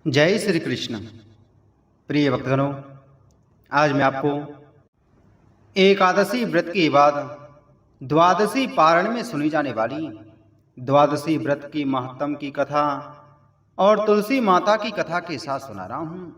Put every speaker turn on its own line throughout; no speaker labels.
जय श्री कृष्ण। प्रिय भक्तगणों, आज मैं आपको एकादशी व्रत के बाद द्वादशी पारण में सुनी जाने वाली द्वादशी व्रत की महत्तम की कथा और तुलसी माता की कथा के साथ सुना रहा हूँ।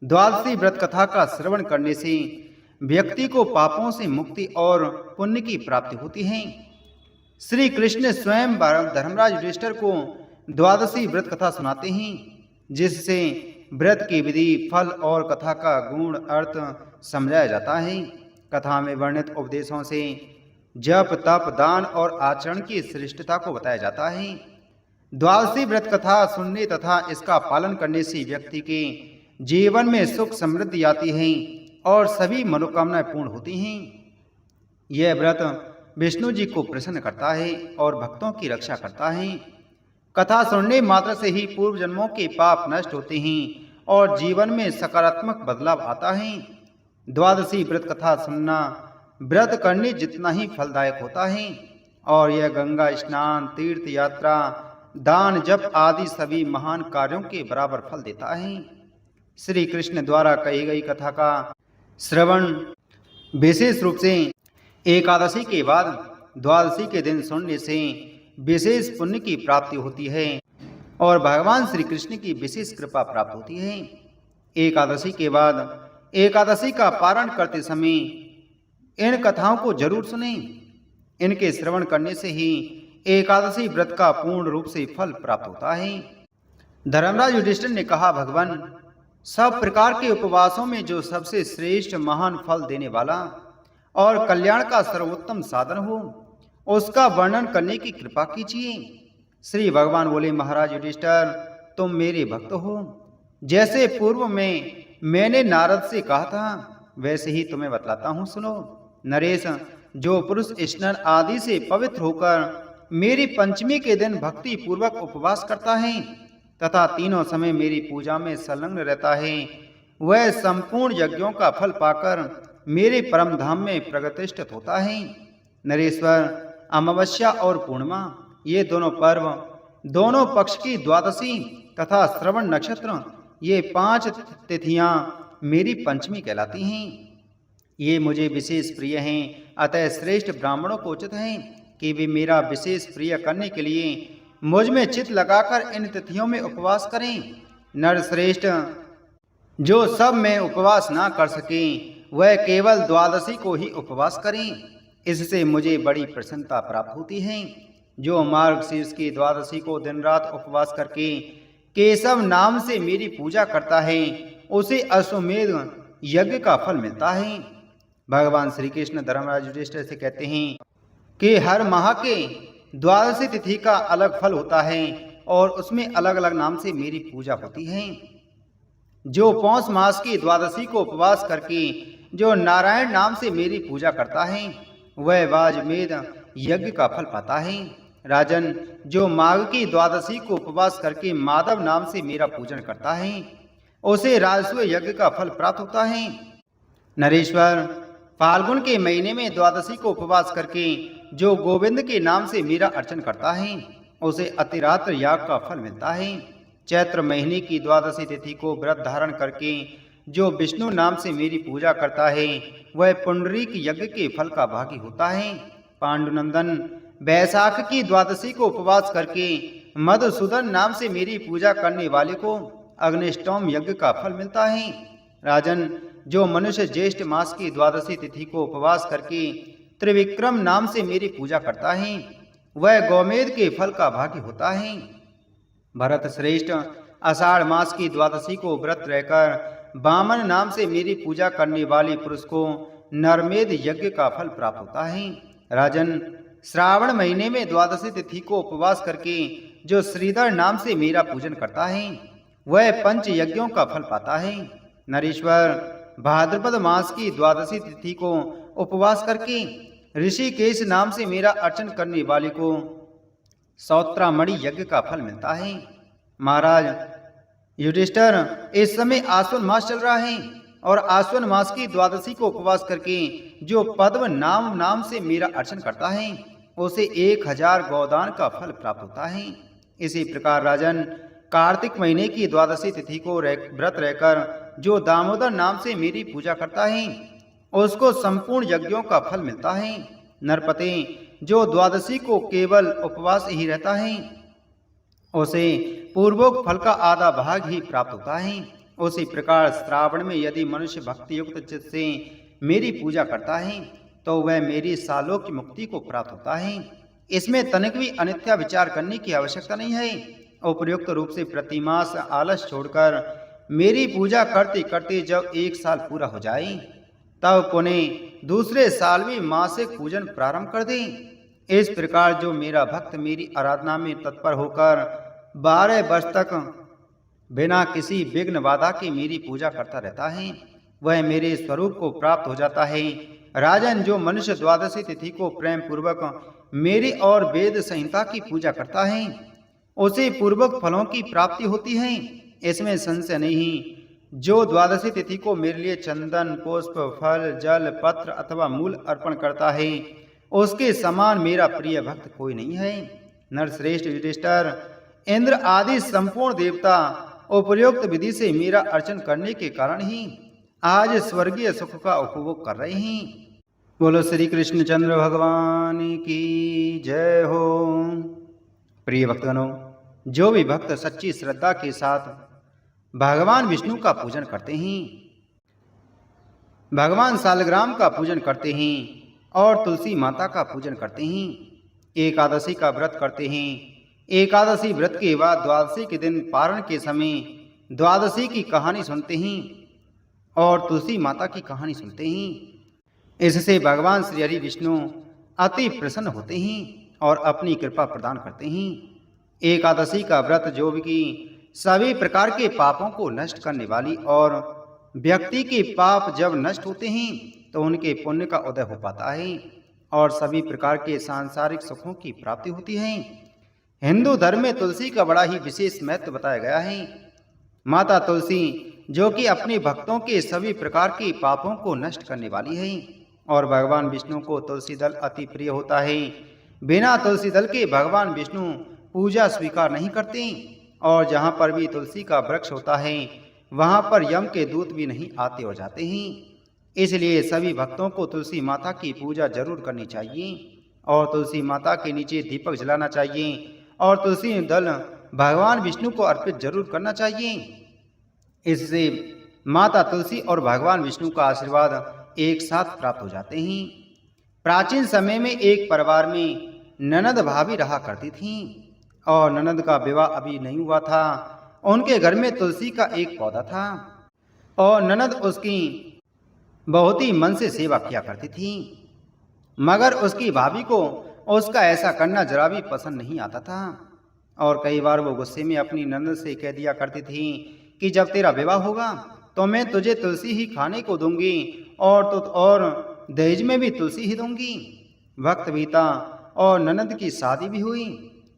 द्वादशी व्रत कथा का श्रवण करने से व्यक्ति को पापों से मुक्ति और पुण्य की प्राप्ति होती है। श्री कृष्ण स्वयं धर्मराज युधिष्ठिर को द्वादशी व्रत कथा सुनाते हैं, जिससे व्रत की विधि, फल और कथा का गुण अर्थ समझाया जाता है। कथा में वर्णित उपदेशों से जप, तप, दान और आचरण की श्रेष्ठता को बताया जाता है। द्वादशी व्रत कथा सुनने तथा इसका पालन करने से व्यक्ति के जीवन में सुख समृद्धि आती है और सभी मनोकामनाएं पूर्ण होती हैं। यह व्रत विष्णु जी को प्रसन्न करता है और भक्तों की रक्षा करता है। कथा सुनने मात्र से ही पूर्व जन्मों के पाप नष्ट होते हैं और जीवन में सकारात्मक बदलाव आता है। द्वादशी व्रत कथा सुनना व्रत करने जितना ही फलदायक होता है और यह गंगा स्नान, तीर्थ यात्रा, दान, जप आदि सभी महान कार्यों के बराबर फल देता है। श्री कृष्ण द्वारा कही गई कथा का श्रवण विशेष रूप से एकादशी के बाद द्वादशी के दिन सुनने से विशेष पुण्य की प्राप्ति होती है और भगवान श्री कृष्ण की विशेष कृपा प्राप्त होती है। एकादशी के बाद एकादशी का पारण करते समय इन कथाओं को जरूर सुनें। इनके श्रवण करने से ही एकादशी व्रत का पूर्ण रूप से फल प्राप्त होता है। धर्मराज युधिष्ठिर ने कहा, भगवान, सब प्रकार के उपवासों में जो सबसे श्रेष्ठ, महान, फल देने वाला और कल्याण का सर्वोत्तम साधन हो, उसका वर्णन करने की कृपा कीजिए। श्री भगवान बोले, महाराज युधिष्ठिर, तुम मेरे भक्त हो। जैसे पूर्व में मैंने नारद से कहा था, वैसे ही तुम्हें बतलाता हूँ, सुनो। नरेश, जो पुरुष स्नान आदि से पवित्र होकर मेरी पंचमी के दिन भक्ति पूर्वक उपवास करता है तथा तीनों समय मेरी पूजा में संलग्न रहता है, वह संपूर्ण यज्ञों का फल पाकर मेरे परम धाम में प्रगतिष्ठित होता है। नरेश्वर, अमावस्या और पूर्णिमा, ये दोनों पर्व, दोनों पक्ष की द्वादशी तथा श्रवण नक्षत्र, ये 5 तिथियां मेरी पंचमी कहलाती हैं। ये मुझे विशेष प्रिय हैं, अतः श्रेष्ठ ब्राह्मणों को उचित है कि वे मेरा विशेष प्रिय करने के लिए मुझ में चित्त लगाकर इन तिथियों में उपवास करें। नर श्रेष्ठ, जो सब में उपवास ना कर सके, वह केवल द्वादशी को ही उपवास करें। इससे मुझे बड़ी प्रसन्नता प्राप्त होती है। जो मार्गशीर्ष की द्वादशी को दिन रात उपवास करके केशव नाम से मेरी पूजा करता है, उसे अश्वमेध यज्ञ का फल मिलता है। भगवान श्री कृष्ण धर्मराज युधिष्ठिर से कहते हैं कि हर माह के द्वादशी तिथि का अलग फल होता है और उसमें अलग अलग नाम से मेरी पूजा होती है। जो पौष मास की द्वादशी को उपवास करके जो नारायण नाम से मेरी पूजा करता है, वह वाजमेध यज्ञ का फल पाता है। राजन, जो माघ की द्वादशी को उपवास करके माधव नाम से मेरा पूजन करता है, उसे राजस्व यज्ञ का फल प्राप्त होता है। नरेश्वर, फाल्गुन के महीने में द्वादशी को उपवास करके जो गोविंद के नाम से मेरा अर्चन करता है, उसे अतिरात्र याग का फल मिलता है। चैत्र महीने की द्वादशी तिथि को व्रत धारण करके जो विष्णु नाम से मेरी पूजा करता है, वह पुंडरीक यज्ञ के फल का भागी होता है। पांडुनंदन, बैसाख की द्वादशी को उपवास करके मधुसूदन नाम से मेरी पूजा करने वाले को अग्निष्टोम यज्ञ का फल मिलता है। राजन, जो मनुष्य ज्येष्ठ मास की द्वादशी तिथि को उपवास करके त्रिविक्रम नाम से मेरी पूजा करता है, वह गौमेध के फल का भागी होता है। भरत श्रेष्ठ, आषाढ़ मास की द्वादशी को व्रत रहकर वामन नाम से मेरी पूजा करने वाले पुरुष को नरमेध यज्ञ का फल प्राप्त होता है। राजन, श्रावण महीने में द्वादशी तिथि को उपवास करके जो श्रीधर नाम से मेरा पूजन करता है, वह पंच यज्ञों का फल पाता है। नरेश्वर, भाद्रपद मास की द्वादशी तिथि को उपवास करके ऋषिकेश नाम से मेरा अर्चन करने वाले को सौत्रामणि यज्ञ का फल मिलता है। महाराज युधिष्ठिर, इस समय आश्विन मास चल रहा है और आश्विन मास की द्वादशी को उपवास करके जो पद्म नाम से मेरा अर्चन करता है, उसे 1000 गौदान का फल प्राप्त होता है। इसी प्रकार राजन, कार्तिक महीने की द्वादशी तिथि को व्रत रहकर जो दामोदर नाम से मेरी पूजा करता है उसको संपूर्ण यज्ञों का फल मिलता है। नरपते, जो द्वादशी को केवल उपवास ही रहता है उसे पूर्वोक्त फल का आधा भाग ही प्राप्त होता है। उसी प्रकार श्रावण में यदि मनुष्य भक्ति युक्त चित्त से मेरी पूजा करता है तो वह मेरी सालोक की मुक्ति को प्राप्त होता है। इसमें तनिक भी अनित्य विचार करने की आवश्यकता नहीं है। उपयुक्त रूप से प्रतिमास आलस छोड़कर मेरी पूजा करते करते जब 1 साल पूरा हो जाए तब पुनः दूसरे साल भी मासिक पूजन प्रारंभ कर दे। इस प्रकार जो मेरा भक्त मेरी आराधना में तत्पर होकर 12 वर्ष तक बिना किसी विघ्न बाधा के मेरी पूजा करता रहता है वह मेरे स्वरूप को प्राप्त हो जाता है। राजन, जो मनुष्य द्वादशी तिथि को प्रेम पूर्वक मेरी और वेद संहिता की पूजा करता है उसे पूर्वक फलों की प्राप्ति होती है, इसमें संशय नहीं। जो द्वादशी तिथि को मेरे लिए चंदन, पुष्प, फल, जल, पत्र अथवा मूल अर्पण करता है उसके समान मेरा प्रिय भक्त कोई नहीं है। नरश्रेष्ठ युधिष्ठिर, इंद्र आदि संपूर्ण देवता उपयुक्त विधि से मेरा अर्चन करने के कारण ही आज स्वर्गीय सुख का उपभोग कर रहे हैं। बोलो श्री कृष्णचंद्र भगवान की जय हो। प्रिय भक्तगणों, जो भी भक्त सच्ची श्रद्धा के साथ भगवान विष्णु का पूजन करते हैं, भगवान सालग्राम का पूजन करते हैं और तुलसी माता का पूजन करते हैं, एकादशी का व्रत करते हैं, एकादशी व्रत के बाद द्वादशी के दिन पारण के समय द्वादशी की कहानी सुनते हैं और तुलसी माता की कहानी सुनते हैं, इससे भगवान श्री हरि विष्णु अति प्रसन्न होते हैं और अपनी कृपा प्रदान करते हैं। एकादशी का व्रत जो कि सभी प्रकार के पापों को नष्ट करने वाली और व्यक्ति के पाप जब नष्ट होते हैं तो उनके पुण्य का उदय हो पाता है और सभी प्रकार के सांसारिक सुखों की प्राप्ति होती है। हिंदू धर्म में तुलसी का बड़ा ही विशेष महत्व बताया गया है। माता तुलसी जो कि अपने भक्तों के सभी प्रकार के पापों को नष्ट करने वाली है और भगवान विष्णु को तुलसी दल अति प्रिय होता है। बिना तुलसी दल के भगवान विष्णु पूजा स्वीकार नहीं करते और जहाँ पर भी तुलसी का वृक्ष होता है वहाँ पर यम के दूत भी नहीं आते हो जाते हैं। इसलिए सभी भक्तों को तुलसी माता की पूजा जरूर करनी चाहिए और तुलसी माता के नीचे दीपक जलाना चाहिए और तुलसी दल भगवान विष्णु को अर्पित जरूर करना चाहिए। इससे माता तुलसी और भगवान विष्णु का आशीर्वाद एक साथ प्राप्त हो जाते हैं। प्राचीन समय में एक परिवार में ननद भाभी रहा करती थीं और ननद का विवाह अभी नहीं हुआ था। उनके घर में तुलसी का एक पौधा था और ननद उसकी बहुत ही मन से सेवा किया करती थी, मगर उसकी भाभी को उसका ऐसा करना जरा भी पसंद नहीं आता था और कई बार वो गुस्से में अपनी ननद से कह दिया करती थी कि जब तेरा विवाह होगा तो मैं तुझे तुलसी ही खाने को दूंगी और दहेज में भी तुलसी ही दूंगी। वक्त बीता और ननद की शादी भी हुई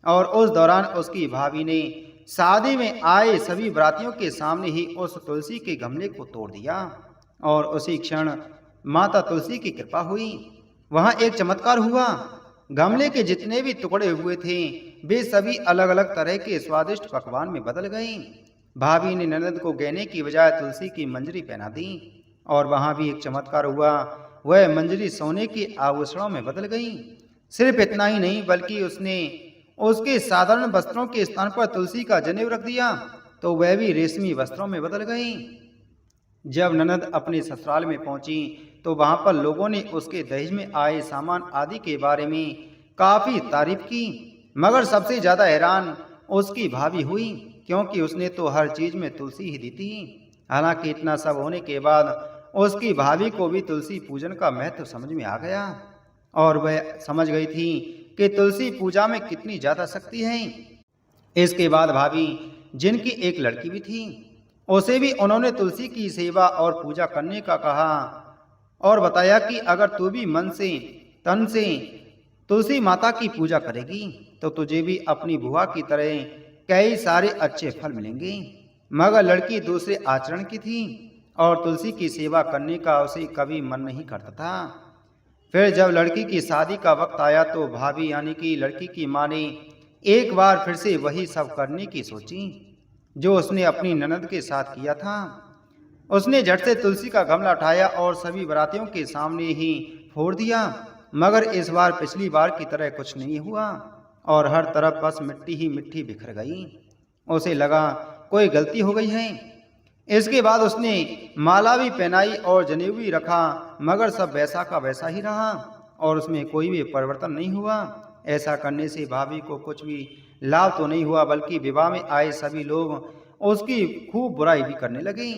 और उस दौरान उसकी भाभी ने शादी में आए सभी बरातियों के सामने ही उस तुलसी के गमले को तोड़ दिया और उसी क्षण माता तुलसी की कृपा हुई। वहां एक चमत्कार हुआ। गमले के जितने भी टुकड़े हुए थे वे सभी अलग अलग तरह के स्वादिष्ट पकवान में बदल गए। भाभी ने ननद को गहने की बजाय तुलसी की मंजरी पहना दी और वहां भी एक चमत्कार हुआ। वह मंजरी सोने के आभूषणों में बदल गई। सिर्फ इतना ही नहीं बल्कि उसने उसके साधारण वस्त्रों के स्थान पर तुलसी का जनेऊ रख दिया तो वह भी रेशमी वस्त्रों में बदल गई। जब ननद अपने ससुराल में पहुंची तो वहां पर लोगों ने उसके दहेज में आए सामान आदि के बारे में काफी तारीफ की, मगर सबसे ज्यादा हैरान उसकी भाभी हुई क्योंकि उसने तो हर चीज में तुलसी ही दी थी। हालांकि इतना सब होने के बाद उसकी भाभी को भी तुलसी पूजन का महत्व समझ में आ गया और वह समझ गई थी कि तुलसी पूजा में कितनी ज्यादा शक्ति है। इसके बाद भाभी, जिनकी एक लड़की भी थी, उसे भी उन्होंने तुलसी की सेवा और पूजा करने का कहा और बताया कि अगर तू भी मन से तन से तुलसी माता की पूजा करेगी तो तुझे भी अपनी बुआ की तरह कई सारे अच्छे फल मिलेंगे। मगर लड़की दूसरे आचरण की थी और तुलसी की सेवा करने का उसे कभी मन नहीं करता था। फिर जब लड़की की शादी का वक्त आया तो भाभी यानी कि लड़की की माँ ने एक बार फिर से वही सब करने की सोची जो उसने अपनी ननद के साथ किया था। उसने झट से तुलसी का गमला उठाया और सभी बारातियों के सामने ही फोड़ दिया, मगर इस बार पिछली बार की तरह कुछ नहीं हुआ और हर तरफ बस मिट्टी ही मिट्टी बिखर गई। उसे लगा कोई गलती हो गई है। इसके बाद उसने माला भी पहनाई और जनेऊ भी रखा, मगर सब वैसा का वैसा ही रहा और उसमें कोई भी परिवर्तन नहीं हुआ। ऐसा करने से भाभी को कुछ भी लाभ तो नहीं हुआ, बल्कि विवाह में आए सभी लोग उसकी खूब बुराई भी करने लगे।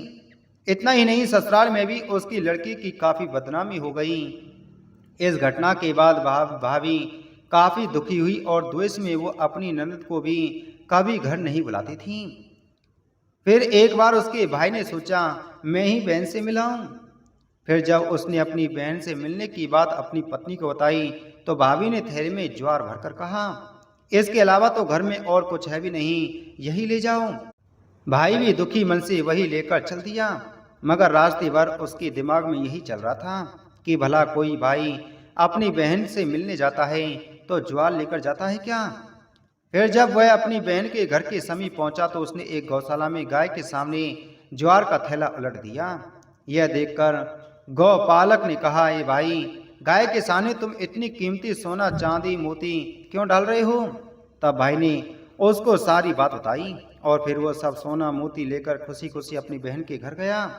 इतना ही नहीं, ससुराल में भी उसकी लड़की की काफी बदनामी हो गई। इस घटना के बाद भाभी काफी दुखी हुई और द्वेष में वो अपनी ननद को भी कभी घर नहीं बुलाती थी। फिर एक बार उसके भाई ने सोचा मैं ही बहन से मिलाऊं। फिर जब उसने अपनी बहन से मिलने की बात अपनी पत्नी को बताई तो भाभी ने थैले में ज्वार भरकर कहा, इसके अलावा तो घर में और कुछ है भी नहीं, यही ले जाओ। भाई भी दुखी मन से वही लेकर चल दिया, मगर रास्ते भर उसके दिमाग में यही चल रहा था कि भला कोई भाई अपनी बहन से मिलने जाता है तो ज्वार लेकर जाता है क्या। फिर जब वह अपनी बहन के घर के समीप पहुंचा तो उसने एक गौशाला में गाय के सामने ज्वार का थैला उलट दिया। यह देखकर गौपालक ने कहा, ए भाई, गाय के सामने तुम इतनी कीमती सोना चांदी मोती क्यों डाल रहे हो। तब भाई ने उसको सारी बात बताई और फिर वो सब सोना मोती लेकर खुशी खुशी अपनी बहन के घर गया।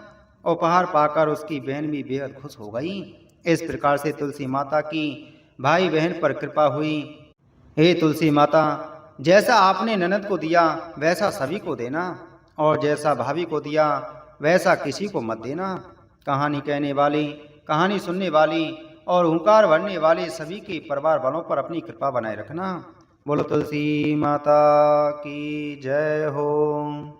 उपहार पाकर उसकी बहन भी बेहद खुश हो गई। इस प्रकार से तुलसी माता की भाई बहन पर कृपा हुई। हे तुलसी माता, जैसा आपने ननद को दिया वैसा सभी को देना और जैसा भाभी को दिया वैसा किसी को मत देना। कहानी कहने वाली, कहानी सुनने वाली और हुंकार भरने वाले सभी के परिवार वालों पर अपनी कृपा बनाए रखना। बोलो तुलसी माता की जय हो।